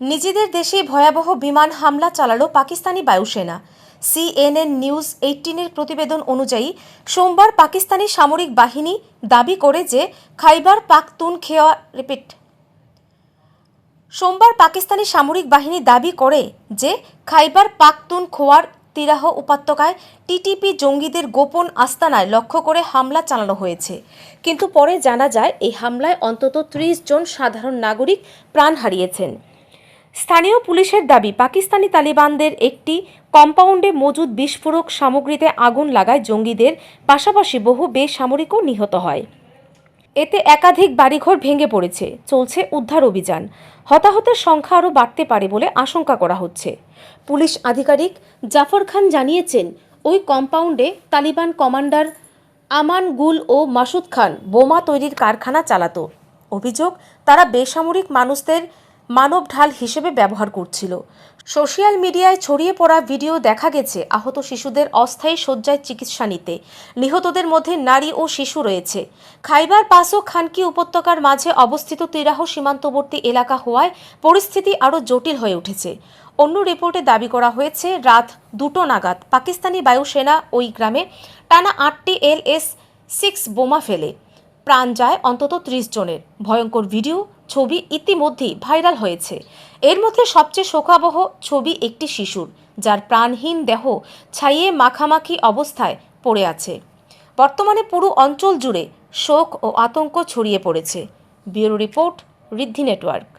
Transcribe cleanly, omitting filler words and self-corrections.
নিজেদের দেশে ভয়াবহ বিমান হামলা চালালো পাকিস্তানি বায়ুসেনা। CNN নিউজ 18-এর প্রতিবেদন অনুযায়ী সোমবার পাকিস্তানি সামরিক বাহিনী দাবি করে যে খাইবার পাখতুনখোয়া সোমবার পাকিস্তানি সামরিক বাহিনী দাবি করে যে খাইবার পাখতুনখোয়ার তিরাহ উপত্যকায় টিটিপি জঙ্গিদের গোপন আস্তানায় লক্ষ্য করে হামলা চালানো হয়েছে। কিন্তু পরে জানা যায় এই হামলায় অন্তত 30 জন সাধারণ নাগরিক প্রাণ হারিয়েছেন। স্থানীয় পুলিশের দাবি, পাকিস্তানি তালিবানদের একটি কম্পাউন্ডে মজুদ বিস্ফোরক সামগ্রীতে আগুন লাগায় জঙ্গিদের, পাশাপাশি বহু বেসামরিকও নিহত হয়। এতে একাধিক বাড়িঘর ভেঙে পড়েছে। চলছে উদ্ধার অভিযান। হতাহতের সংখ্যা আরও বাড়তে পারে বলে আশঙ্কা করা হচ্ছে। পুলিশ আধিকারিক জাফর খান জানিয়েছেন, ওই কম্পাউন্ডে তালিবান কমান্ডার আমান গুল ও মাসুদ খান বোমা তৈরির কারখানা চালাতো। অভিযোগ, তারা বেসামরিক মানুষদের মানব ঢাল হিসেবে ব্যবহার করছিল। সোশ্যাল মিডিয়ায় ছড়িয়ে পড়া ভিডিও দেখা গেছে আহত শিশুদের অস্থায়ী শয্যায় চিকিৎসা নিতে। নিহতদের মধ্যে নারী ও শিশু রয়েছে। খাইবার পাখতুনখোয়া উপত্যকার মাঝে অবস্থিত তিরাহ সীমান্তবর্তী এলাকা হওয়ায় পরিস্থিতি আরও জটিল হয়ে উঠেছে। অন্য রিপোর্টে দাবি করা হয়েছে, রাত 2টো নাগাদ পাকিস্তানি বায়ুসেনা ওই গ্রামে টানা 8টি LS-6 বোমা ফেলে। প্রাণ যায় অন্তত 30 জনের। ভয়ঙ্কর ভিডিও, ছবি ইতিমধ্যেই ভাইরাল হয়েছে। এর মধ্যে সবচেয়ে শোকাবহ ছবি একটি শিশুর, যার প্রাণহীন দেহ ছাইয়ে মাখামাখি অবস্থায় পড়ে আছে। বর্তমানে পুরো অঞ্চল জুড়ে শোক ও আতঙ্ক ছড়িয়ে পড়েছে। ব্যুরো রিপোর্ট, ঋদ্ধি নেটওয়ার্ক।